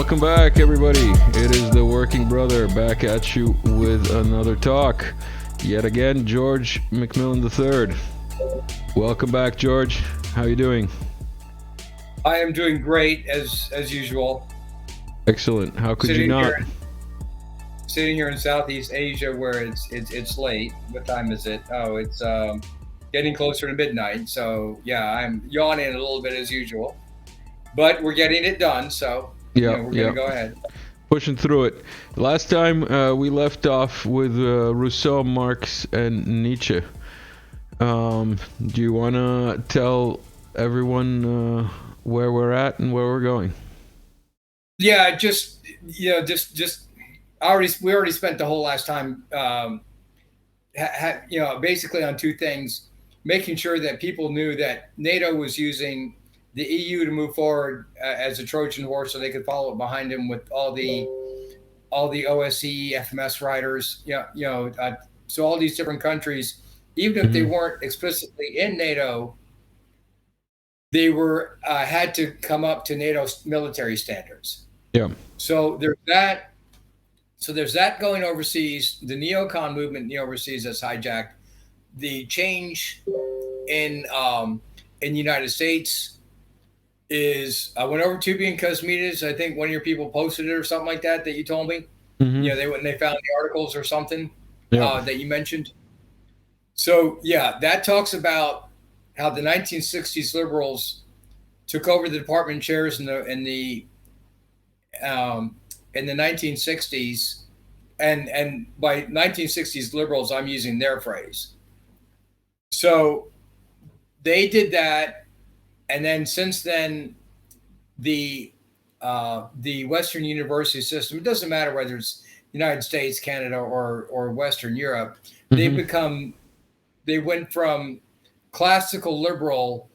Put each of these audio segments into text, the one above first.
Welcome back, everybody. It is the Working Brother back at you with another talk. Yet again, George McMillan III. Welcome back, George. How are you doing? I am doing great as usual. Excellent. How could you not? Sitting here in Southeast Asia, where it's late. What time is it? Oh, it's getting closer to midnight. So yeah, I'm yawning a little bit as usual, but we're getting it done. So we're gonna go ahead. Pushing through it. Last time we left off with Rousseau, Marx, and Nietzsche. Do you want to tell everyone where we're at and where we're going? Yeah, just we already spent the whole last time, basically on two things: making sure that people knew that NATO was using the EU to move forward as a Trojan horse, so they could follow it behind him with all the OSCE, FMS riders. So all these different countries, even if they weren't explicitly in NATO, they were had to come up to NATO military standards. Yeah. So there's that. So there's that going overseas. The neocon movement in the overseas that's hijacked. The change in the United States is I went over Tubi and Cosmides. I think one of your people posted it or something like that you told me. They found the articles or something that you mentioned. So that talks about how the 1960s liberals took over the department chairs in the 1960s, and by 1960s liberals, I'm using their phrase. So they did that, and then since then, the Western university system, it doesn't matter whether it's United States, Canada, or Western Europe, they went from classical liberal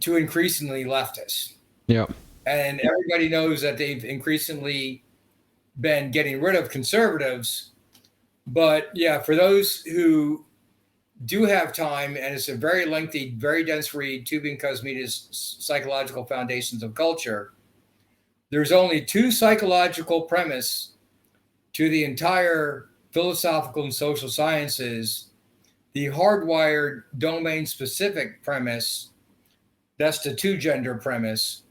to increasingly leftist. Yeah. And everybody knows that they've increasingly been getting rid of conservatives. But for those who do have time, and it's a very lengthy, very dense read, Tubi and Cosmides' Psychological Foundations of Culture, there's only two psychological premises to the entire philosophical and social sciences. The hardwired domain-specific premise, that's the two-gender premise,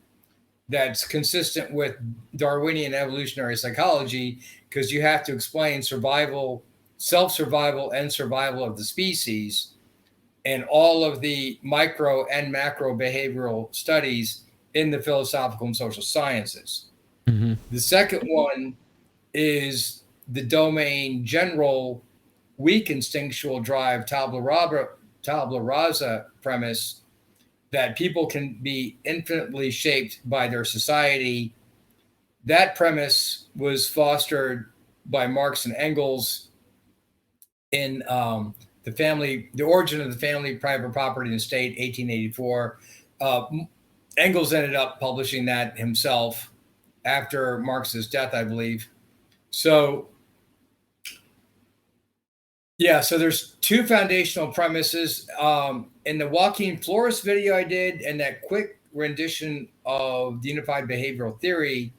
that's consistent with Darwinian evolutionary psychology, because you have to explain survival, self-survival, and survival of the species, and all of the micro and macro behavioral studies in the philosophical and social sciences. The second one is the domain general weak instinctual drive tabula rasa premise, that people can be infinitely shaped by their society. That premise was fostered by Marx and Engels in The Origin of the Family, Private Property and the State, 1884. Engels ended up publishing that himself after Marx's death, I believe. So so there's two foundational premises. In the Joaquin Flores video I did, and that quick rendition of the Unified Behavioral Theory,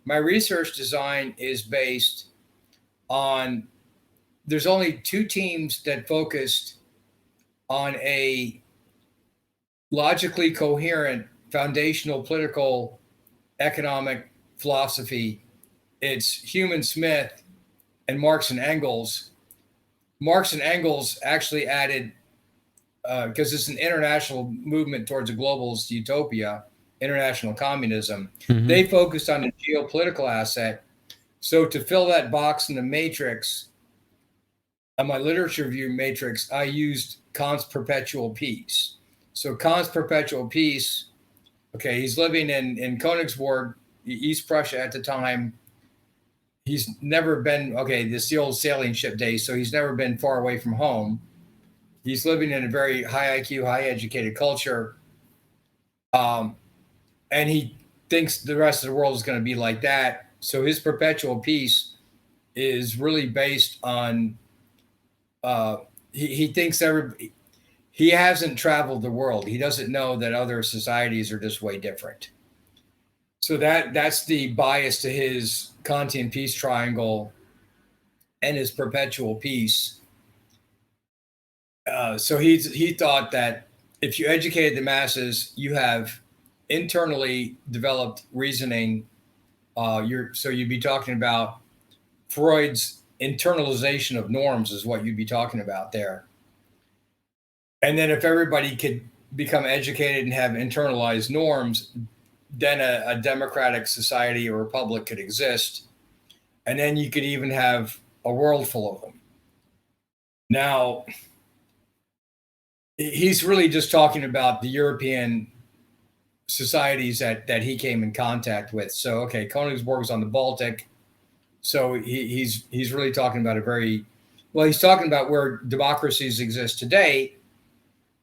my research design is based on, there's only two teams that focused on a logically coherent foundational political economic philosophy. It's Hume Smith and Marx and Engels. Marx and Engels actually added, because it's an international movement towards a globalist utopia, international communism, they focused on the geopolitical asset. So to fill that box in the matrix, on my literature review matrix, I used Kant's perpetual peace. So Kant's perpetual peace, he's living in Königsborg, East Prussia at the time. He's never been, this is the old sailing ship days, so he's never been far away from home. He's living in a very high IQ, high educated culture. And he thinks the rest of the world is going to be like that. So his perpetual peace is really based on, he thinks he hasn't traveled the world. He doesn't know that other societies are just way different. So that's the bias to his Kantian peace triangle and his perpetual peace. So he thought that if you educated the masses, you have internally developed reasoning. So you'd be talking about Freud's internalization of norms is what you'd be talking about there. And then if everybody could become educated and have internalized norms, then a democratic society or republic could exist. And then you could even have a world full of them. Now, he's really just talking about the European societies that he came in contact with. So, okay, Königsberg was on the Baltic. So he's really talking about he's talking about where democracies exist today,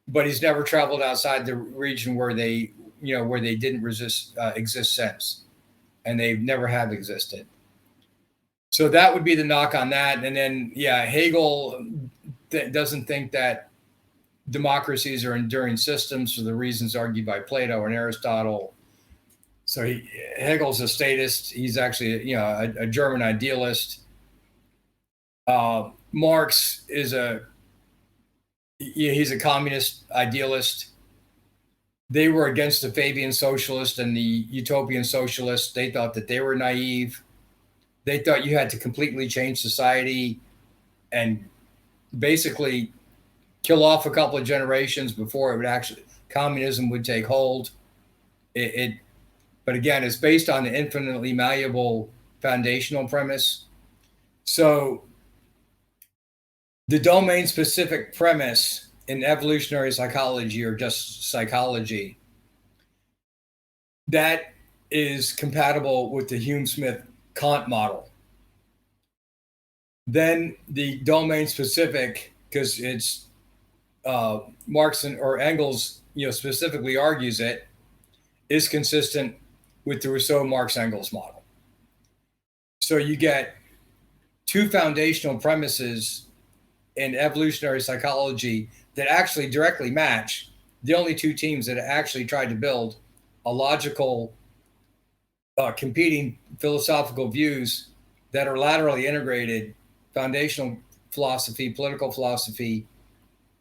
but he's never traveled outside the region where they didn't exist since, and they never have existed. So that would be the knock on that. And then, Hegel doesn't think that democracies are enduring systems for the reasons argued by Plato and Aristotle. So Hegel's a statist. He's actually, a German idealist. Marx is he's a communist idealist. They were against the Fabian socialists and the utopian socialists. They thought that they were naive. They thought you had to completely change society and basically kill off a couple of generations before communism would take hold. But again, it's based on the infinitely malleable foundational premise. So the domain-specific premise in evolutionary psychology, or just psychology, that is compatible with the Hume-Smith Kant model. Then the domain-specific, because it's Marx or Engels, specifically argues it, is consistent with the Rousseau-Marx-Engels model. So you get two foundational premises in evolutionary psychology that actually directly match. The only two teams that actually tried to build a logical, competing philosophical views that are laterally integrated: foundational philosophy, political philosophy,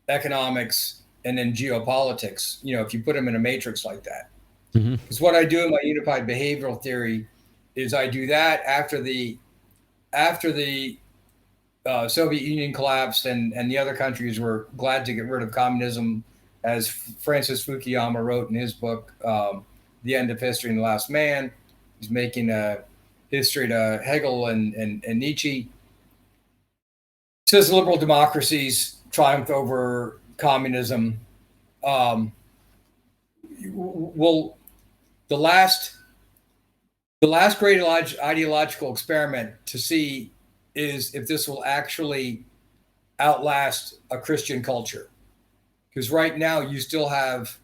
economics, and then geopolitics, if you put them in a matrix like that. Because what I do in my unified behavioral theory is I do that after the Soviet Union collapsed and the other countries were glad to get rid of communism, as Francis Fukuyama wrote in his book, The End of History and the Last Man. He's making a history to Hegel and Nietzsche. It says liberal democracies triumph over communism. The last great ideological experiment to see is if this will actually outlast a Christian culture. Because right now you still have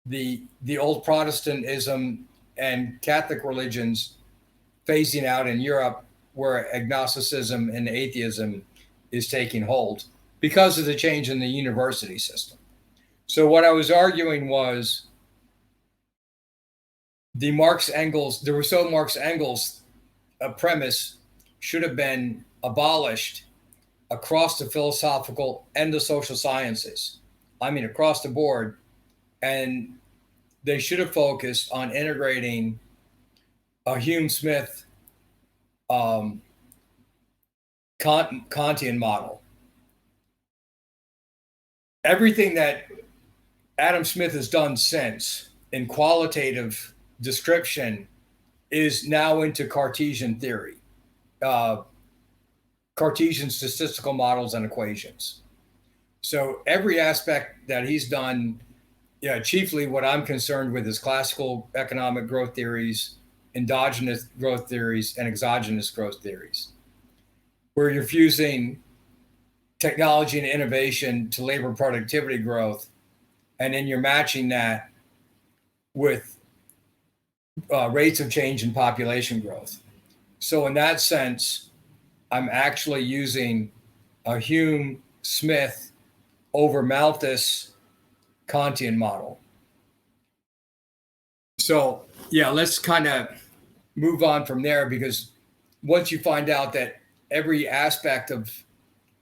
the old Protestantism and Catholic religions phasing out in Europe, where agnosticism and atheism is taking hold because of the change in the university system. So what I was arguing was the Rousseau-Marx-Engels premise should have been abolished across the philosophical and the social sciences. I mean, across the board. And they should have focused on integrating a Hume-Smith Kantian model. Everything that Adam Smith has done since in qualitative description is now into Cartesian theory, Cartesian statistical models and equations. So every aspect that he's done, chiefly what I'm concerned with is classical economic growth theories, endogenous growth theories, and exogenous growth theories, where you're fusing technology and innovation to labor productivity growth, and then you're matching that with rates of change in population growth. So in that sense, I'm actually using a Hume-Smith over Malthus Kantian model. So yeah, let's kind of move on from there, because once you find out that every aspect of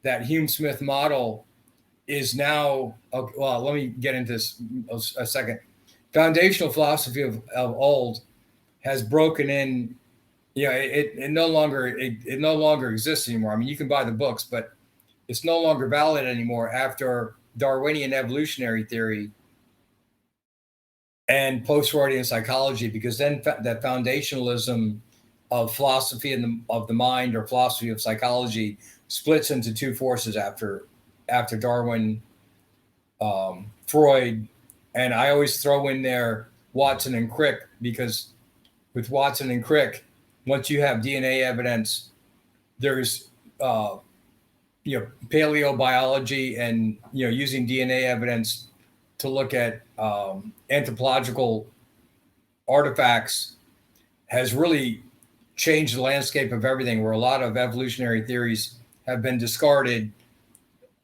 that Hume-Smith model is now, well, let me get into this a second. Foundational philosophy of old has broken in. It no longer exists anymore. I mean, you can buy the books, but it's no longer valid anymore after Darwinian evolutionary theory and post-Freudian psychology, because then that foundationalism of philosophy of the mind, or philosophy of psychology, splits into two forces after Darwin, Freud, and I always throw in there Watson and Crick, because with Watson and Crick, once you have DNA evidence, there's paleobiology and using DNA evidence to look at anthropological artifacts has really changed the landscape of everything, where a lot of evolutionary theories have been discarded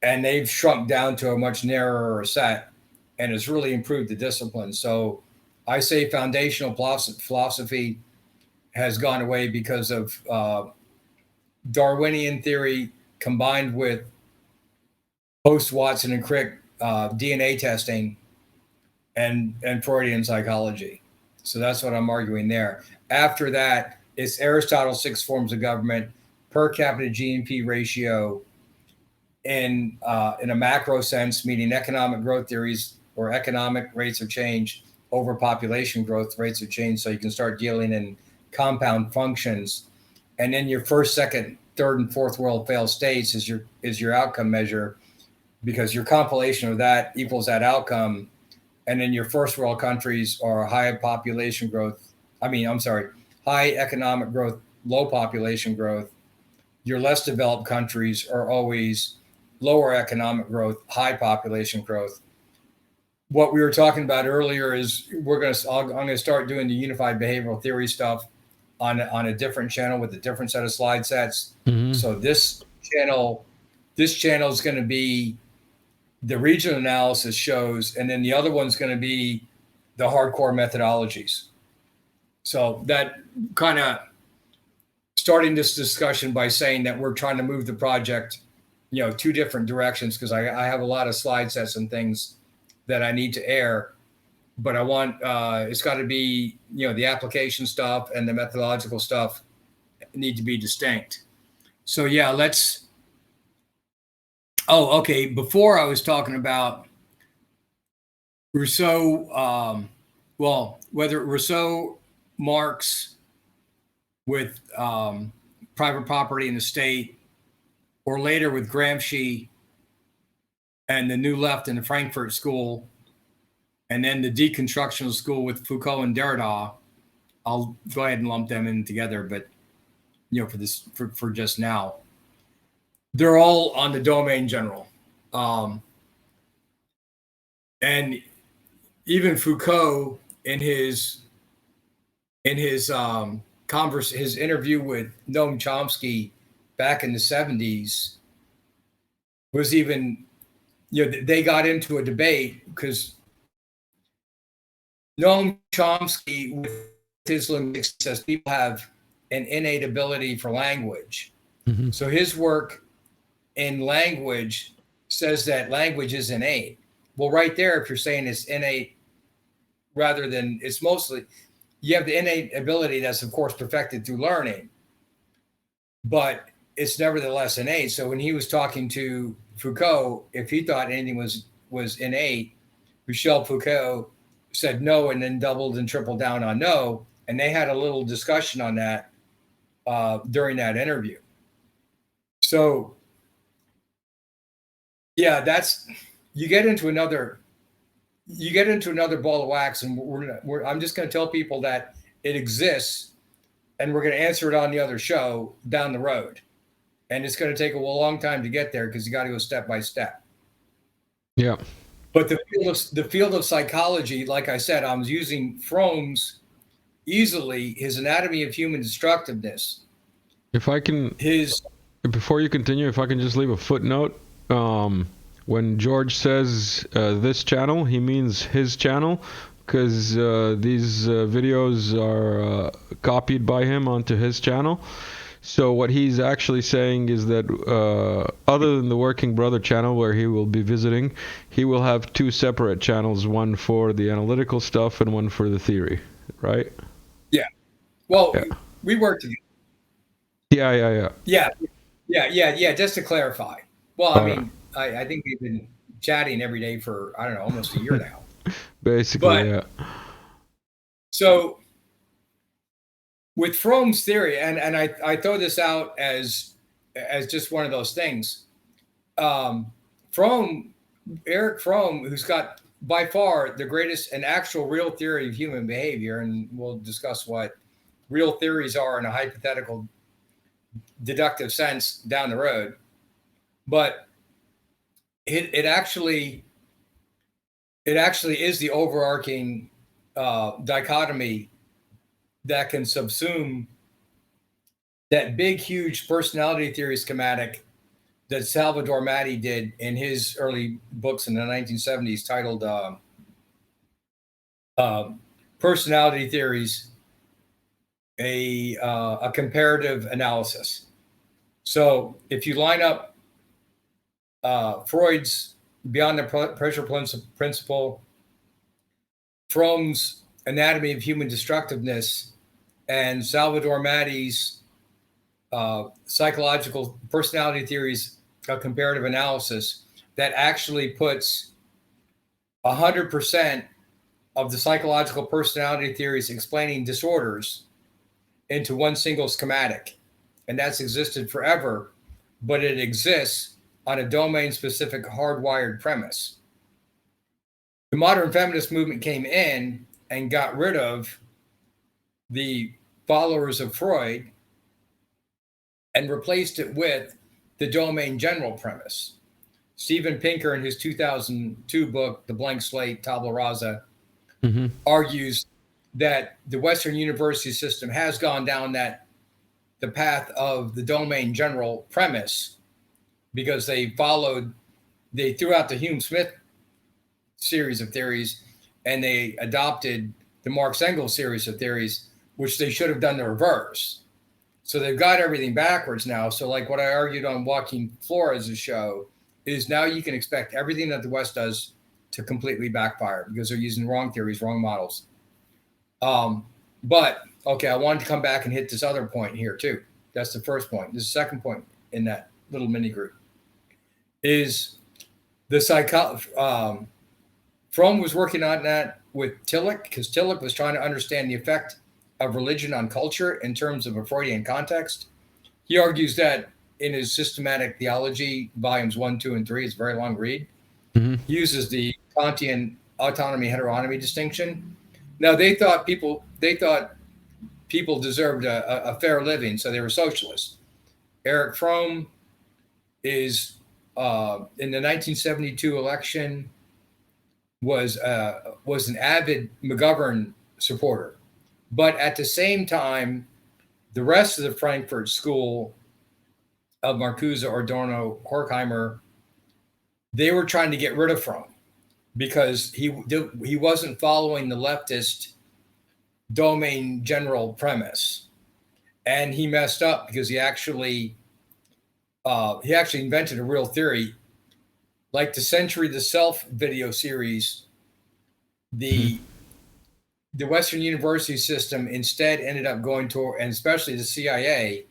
and they've shrunk down to a much narrower set, and it's really improved the discipline. So I say foundational philosophy has gone away because of Darwinian theory combined with post Watson and Crick DNA testing and Freudian psychology. So that's what I'm arguing there. After that, it's Aristotle's 6 forms of government, per capita GNP ratio in a macro sense, meaning economic growth theories or economic rates of change over population growth rates of change. So you can start dealing in compound functions. And then your first, second, third, and fourth world failed states is your outcome measure, because your compilation of that equals that outcome. And then your first world countries are high population growth. High economic growth, low population growth. Your less developed countries are always lower economic growth, high population growth. What we were talking about earlier is I'm going to start doing the unified behavioral theory stuff on a different channel with a different set of slide sets. Mm-hmm. So this channel is going to be the regional analysis shows, and then the other one's going to be the hardcore methodologies. So that kind of starting this discussion by saying that we're trying to move the project, 2 different directions, because I have a lot of slide sets and things that I need to air, but I want it's got to be, the application stuff and the methodological stuff need to be distinct. So yeah, before I was talking about Rousseau, whether Rousseau, Marx with private property and the state, or later with Gramsci and the New Left and the Frankfurt School, and then the deconstructional school with Foucault and Derrida, I'll go ahead and lump them in together, but for just now, they're all on the domain general. And even Foucault in his his interview with Noam Chomsky back in the 70s was even, they got into a debate because Noam Chomsky, with his linguistics, says people have an innate ability for language. Mm-hmm. So his work in language says that language is innate. Well, right there, if you're saying it's innate rather than it's mostly, you have the innate ability that's, of course, perfected through learning, but it's nevertheless innate. So when he was talking to Foucault, if he thought anything was innate, Michel Foucault said no, and then doubled and tripled down on no. And they had a little discussion on that during that interview. So yeah, you get into another ball of wax, and I'm just going to tell people that it exists, and we're going to answer it on the other show down the road. And it's going to take a long time to get there because you got to go step by step. Yeah. But the field of psychology, like I said, I was using Fromm's easily, his Anatomy of Human Destructiveness. If I can, before you continue, if I can just leave a footnote. When George says this channel, he means his channel. because these videos are copied by him onto his channel. So what he's actually saying is that other than the Working Brother channel where he will be visiting, he will have two separate channels, one for the analytical stuff and one for the theory, right? Yeah. Well, Yeah. we work together. Yeah. Yeah. Just to clarify. Well, I mean, I think we've been chatting every day for, I don't know, almost a year now. Basically, yeah. So with Fromm's theory, and I throw this out as just one of those things. Erich Fromm, who's got by far the greatest and actual real theory of human behavior, and we'll discuss what real theories are in a hypothetical deductive sense down the road. But it actually is the overarching dichotomy that can subsume that big, huge personality theory schematic that Salvador Mati did in his early books in the 1970s titled Personality Theories, a comparative analysis. So if you line up Freud's Beyond the Pressure Principle, Fromm's Anatomy of Human Destructiveness, and Salvador Mati's psychological personality theories, comparative analysis, that actually puts 100% of the psychological personality theories explaining disorders into one single schematic. And that's existed forever, but it exists on a domain-specific hardwired premise. The modern feminist movement came in and got rid of the followers of Freud and replaced it with the domain general premise. Steven Pinker, in his 2002 book, The Blank Slate, Tabula Rasa, argues that the Western university system has gone down the path of the domain general premise because they threw out the Hume-Smith series of theories and they adopted the Marx-Engels series of theories, which they should have done the reverse. So they've got everything backwards now. So like what I argued on Joaquin Flores' show is now you can expect everything that the West does to completely backfire because they're using wrong theories, wrong models. But okay, I wanted to come back and hit this other point here too. That's the first point. The second point in that little mini group is the Fromm was working on that with Tillich because Tillich was trying to understand the effect of religion on culture in terms of a Freudian context. He argues that in his Systematic Theology, volumes 1, 2, and 3, it's a very long read. He uses the Kantian autonomy-heteronomy distinction. Now, they thought people deserved a fair living, so they were socialists. Erich Fromm is, in the 1972 election, was an avid McGovern supporter. But at the same time, the rest of the Frankfurt School of Marcuse, Adorno, Horkheimer, they were trying to get rid of Fromm because he wasn't following the leftist domain general premise. And he messed up because he actually invented a real theory. Like the Century of the Self video series, the Western university system instead ended up going to, and especially the CIA,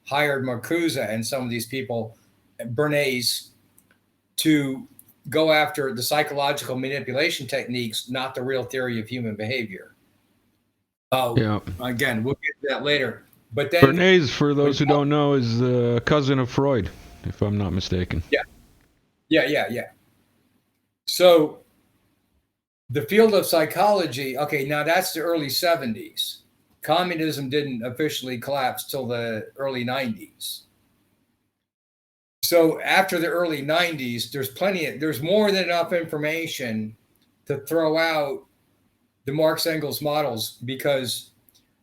hired Marcuse and some of these people, Bernays, to go after the psychological manipulation techniques, not the real theory of human behavior. Again, we'll get to that later. But then Bernays, for those who don't know, is the cousin of Freud, if I'm not mistaken. Yeah. So the field of psychology, okay, now that's the early 70s. Communism didn't officially collapse till the early 90s. So after the early 90s, there's more than enough information to throw out the Marx-Engels models because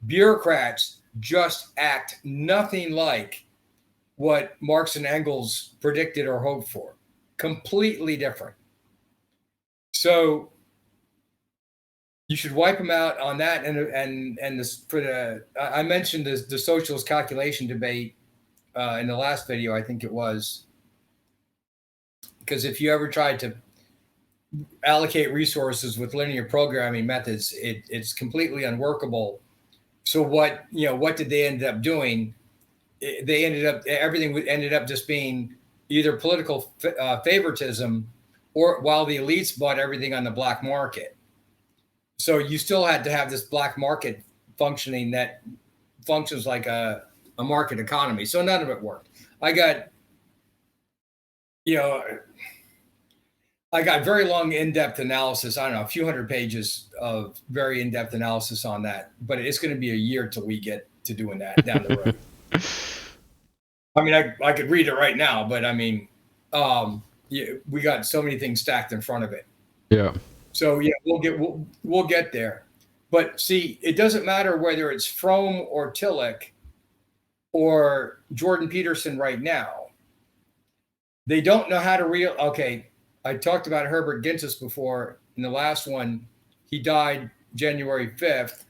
bureaucrats just act nothing like what Marx and Engels predicted or hoped for. Completely different. So you should wipe them out on that. And this for the I mentioned the socialist calculation debate in the last video, I think it was, because if you ever tried to allocate resources with linear programming methods, it's completely unworkable. So what did they end up doing? Everything ended up just being either political favoritism, or while the elites bought everything on the black market. So you still had to have this black market functioning that functions like a market economy. So none of it worked. I got very long, in-depth analysis. I don't know, a few hundred pages of very in-depth analysis on that. But it's going to be a year till we get to doing that down the road. I mean, I could read it right now, but I mean, we got so many things stacked in front of it. Yeah. So yeah, we'll get there. But see, it doesn't matter whether it's Fromm or Tillich or Jordan Peterson right now. They don't know how to okay, I talked about Herbert Gintis before in the last one. He died January 5th.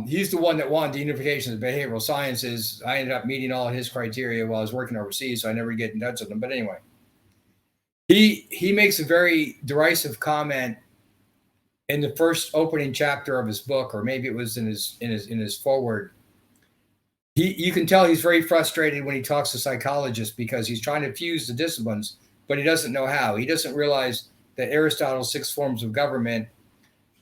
He's the one that wanted the unification of behavioral sciences. I ended up meeting all of his criteria while I was working overseas, so I never get in touch with him. But anyway, he makes a very derisive comment in the first opening chapter of his book, or maybe it was in his foreword. You can tell he's very frustrated when he talks to psychologists because he's trying to fuse the disciplines, but he doesn't know how. He doesn't realize that Aristotle's 6 forms of government,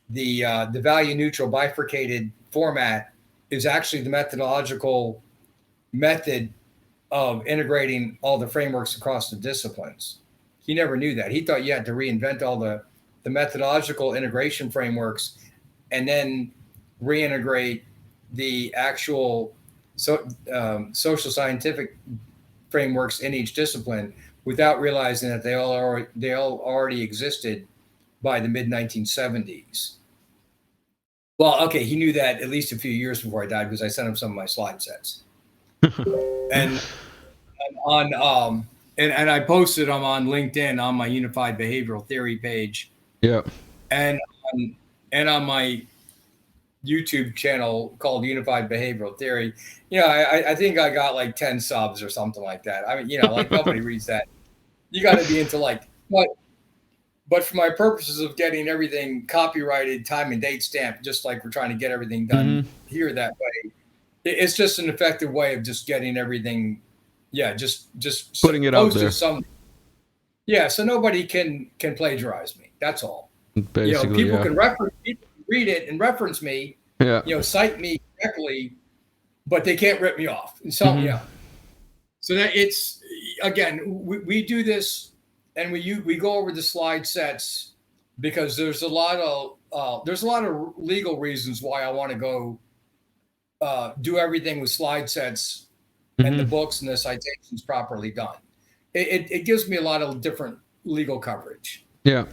the value neutral bifurcated format, is actually the methodological method of integrating all the frameworks across the disciplines. He never knew that. He thought you had to reinvent all the methodological integration frameworks and then reintegrate the actual social scientific frameworks in each discipline, without realizing that they all already existed by the mid 1970s. Well, okay, he knew that at least a few years before I died, because I sent him some of my slide sets. and I posted them on LinkedIn on my Unified Behavioral Theory page. Yeah. And on my YouTube channel called Unified Behavioral Theory. I think I got like 10 subs or something like that. I mean, like nobody reads that. You got to be into but for my purposes of getting everything copyrighted, time and date stamped, just like we're trying to get everything done here that way, it's just an effective way of just getting everything. Yeah, just putting it out there. So nobody can plagiarize me. That's all. Basically, people can read it and reference me. Yeah. Cite me correctly, but they can't rip me off. And so So that it's, again, we do this, and we go over the slide sets because there's a lot of legal reasons why I want to go do everything with slide sets and the books and the citations properly done. It gives me a lot of different legal coverage. Yeah.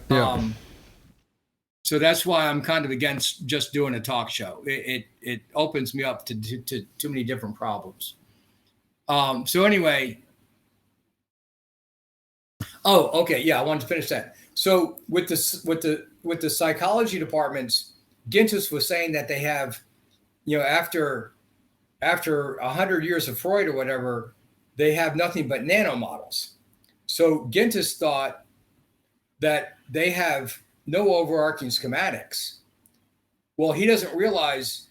So that's why I'm kind of against just doing a talk show. It opens me up to too many different problems. So anyway. Oh, okay. Yeah, I wanted to finish that. So with the psychology departments, Gintis was saying that they have, after 100 years of Freud or whatever, they have nothing but nanomodels. So Gintis thought that they have no overarching schematics. Well, he doesn't realize,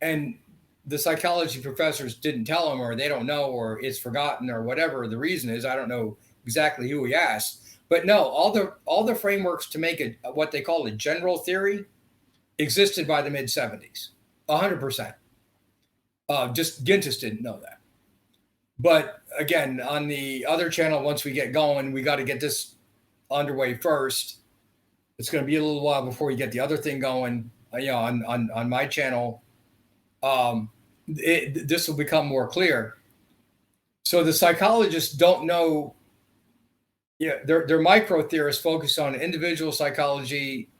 and the psychology professors didn't tell him, or they don't know, or it's forgotten, or whatever the reason is. I don't know exactly who he asked, but no, all the frameworks to make what they call a general theory existed by the mid 70s, 100%. Just Gintis didn't know that. But again, on the other channel, once we get going, we got to get this underway first. It's going to be a little while before we get the other thing going. On my channel, this will become more clear. So the psychologists don't know. They're micro theorists focused on individual psychology,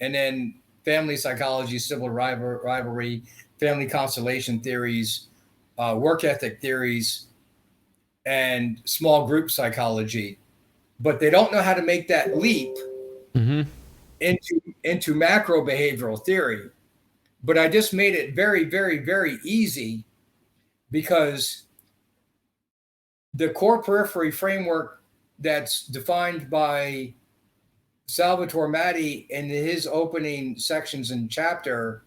and then family psychology, civil rivalry, family constellation theories, work ethic theories, and small group psychology. But they don't know how to make that leap into macro behavioral theory, but I just made it very, very, very easy because the core periphery framework that's defined by Salvatore Matti in his opening sections and chapter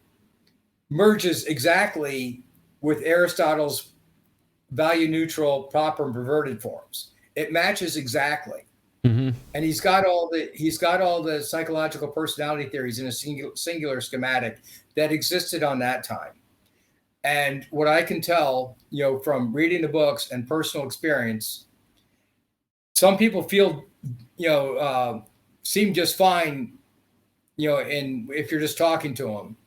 merges exactly with Aristotle's value neutral, proper, and perverted forms. It matches exactly. Mm-hmm. And he's got all the psychological personality theories in a singular schematic that existed on that time. And what I can tell, from reading the books and personal experience, some people feel, seem just fine, if you're just talking to them.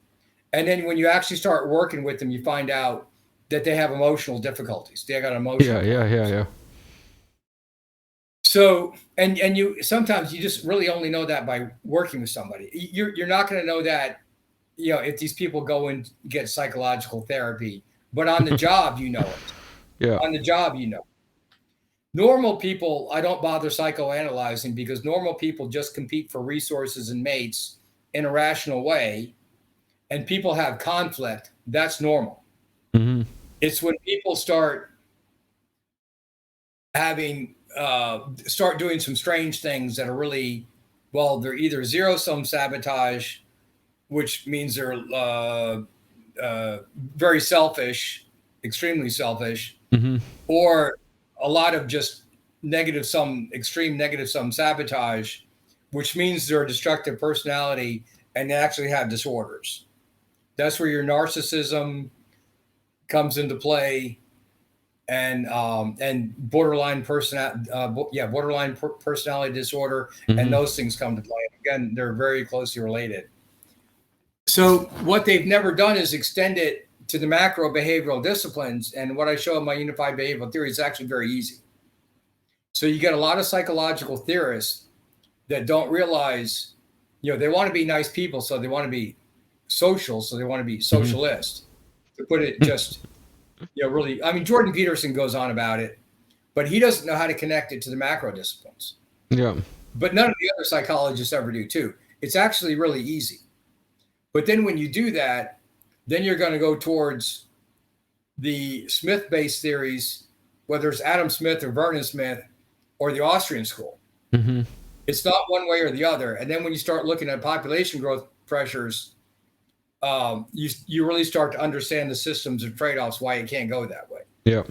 And then when you actually start working with them, you find out that they have emotional difficulties. They got emotional. Yeah. So, and you sometimes you just really only know that by working with somebody. You're not going to know that, if these people go and get psychological therapy, but on the job, it. Yeah. On the job, Normal people, I don't bother psychoanalyzing because normal people just compete for resources and mates in a rational way, and people have conflict. That's normal. Mm-hmm. It's when people start doing some strange things that are really, they're either zero-sum sabotage, which means they're very selfish, extremely selfish, Mm-hmm. or a lot of just extreme negative sum sabotage, which means they're a destructive personality and they actually have disorders. That's where your narcissism comes into play, and borderline personality disorder, Mm-hmm. and those things come to play. Again, they're very closely related. So what they've never done is extend it to the macro behavioral disciplines. And what I show in my unified behavioral theory is actually very easy. So you get a lot of psychological theorists that don't realize, they want to be nice people. So they want to be social. So they want to be socialist, to put it just, really. I mean, Jordan Peterson goes on about it, but he doesn't know how to connect it to the macro disciplines. Yeah. But none of the other psychologists ever do too. It's actually really easy. But then when you do that, then you're going to go towards the Smith-based theories, whether it's Adam Smith or Vernon Smith or the Austrian school. Mm-hmm. It's not one way or the other. And then when you start looking at population growth pressures, you really start to understand the systems and trade-offs, why it can't go that way. Yeah.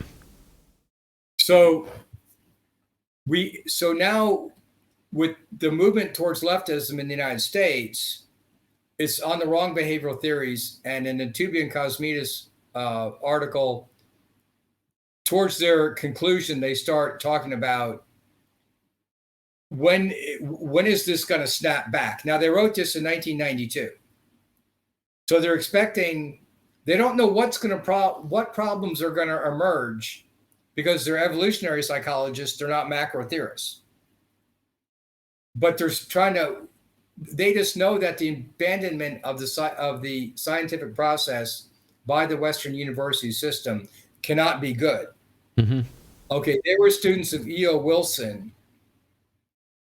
So now with the movement towards leftism in the United States, it's on the wrong behavioral theories. And in the Tubia and Cosmides article, towards their conclusion, they start talking about when is this going to snap back? Now, they wrote this in 1992. So they're expecting, they don't know what problems are going to emerge because they're evolutionary psychologists. They're not macro theorists. But they're they just know that the abandonment of the scientific process by the Western university system cannot be good. Mm-hmm. Okay, they were students of E.O. Wilson,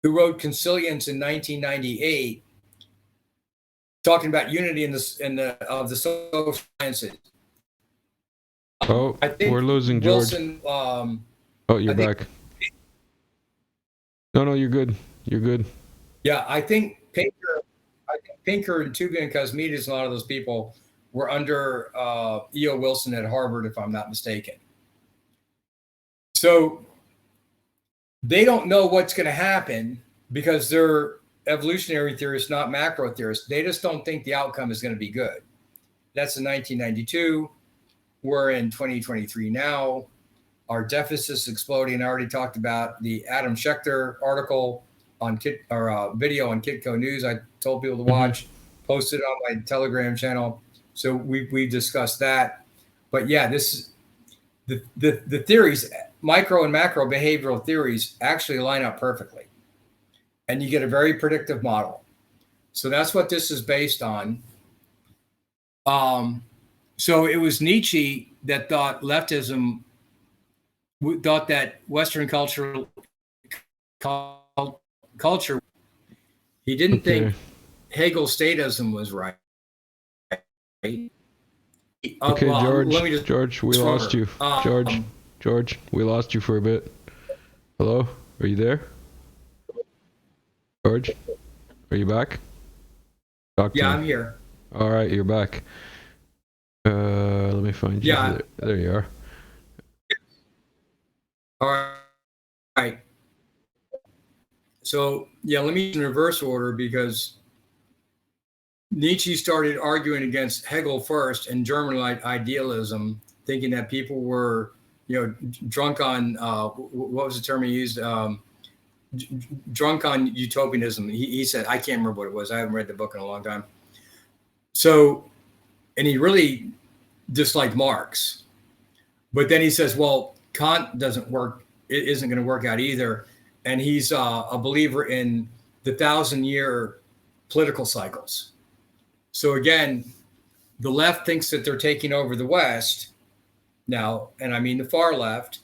who wrote Consilience in 1998, talking about unity of the social sciences. Oh, I think we're losing George. Wilson. Oh, you're back. No, you're good. You're good. Yeah, I think Pinker and Tubia and Cosmides, a lot of those people were under E.O. Wilson at Harvard, if I'm not mistaken. So they don't know what's going to happen because they're evolutionary theorists, not macro theorists. They just don't think the outcome is going to be good. That's in 1992. We're in 2023 now. Our deficit's exploding. I already talked about the Adam Schechter article on video on Kitco News. I told people to watch, posted on my Telegram channel. So we discussed that. But yeah, this is the theories, micro and macro behavioral theories, actually line up perfectly. And you get a very predictive model. So that's what this is based on. So it was Nietzsche that thought that Western culture. He didn't think Hegel's statism was right. Okay, George. Let me just George, we lost you. George, we lost you for a bit. Hello, are you there? George, are you back? Talk to me. I'm here. All right, you're back. Let me find you. Yeah. There you are. All right. So, let me in reverse order, because Nietzsche started arguing against Hegel first and German idealism, thinking that people were, drunk on, what was the term he used? Drunk on utopianism. He said, I can't remember what it was. I haven't read the book in a long time. So, and he really disliked Marx. But then he says, well, Kant doesn't work. It isn't going to work out either. And he's a believer in the 1,000-year political cycles. So again, the left thinks that they're taking over the West now, and I mean the far left,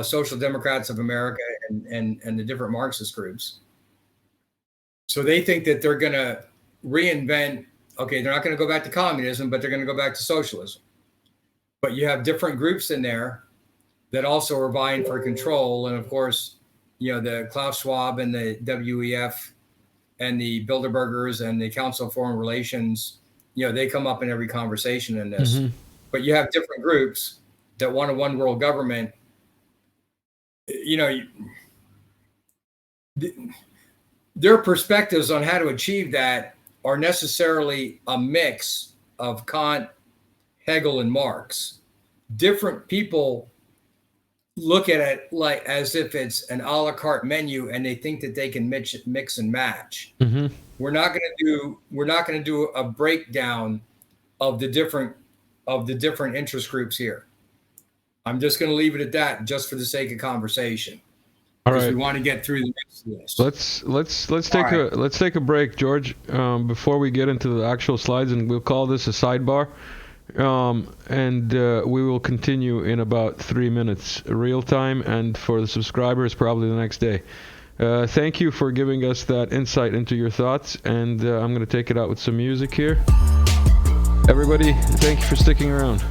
Social Democrats of America and the different Marxist groups. So they think that they're going to reinvent, they're not going to go back to communism, but they're going to go back to socialism. But you have different groups in there that also are vying for control. And of course, the Klaus Schwab and the WEF and the Bilderbergers and the Council of Foreign Relations, they come up in every conversation in this. But you have different groups that want a one world government. Their perspectives on how to achieve that are necessarily a mix of Kant, Hegel, and Marx. Different people look at it like as if it's an a la carte menu, and they think that they can mix and match. We're not going to do a breakdown of the different interest groups here. I'm just going to leave it at that, just for the sake of conversation. All right. We want to get through the next list. Let's take a break, George, before we get into the actual slides, and we'll call this a sidebar. And we will continue in about 3 minutes real time, and for the subscribers probably the next day. Thank you for giving us that insight into your thoughts, and I'm going to take it out with some music here. Everybody, thank you for sticking around.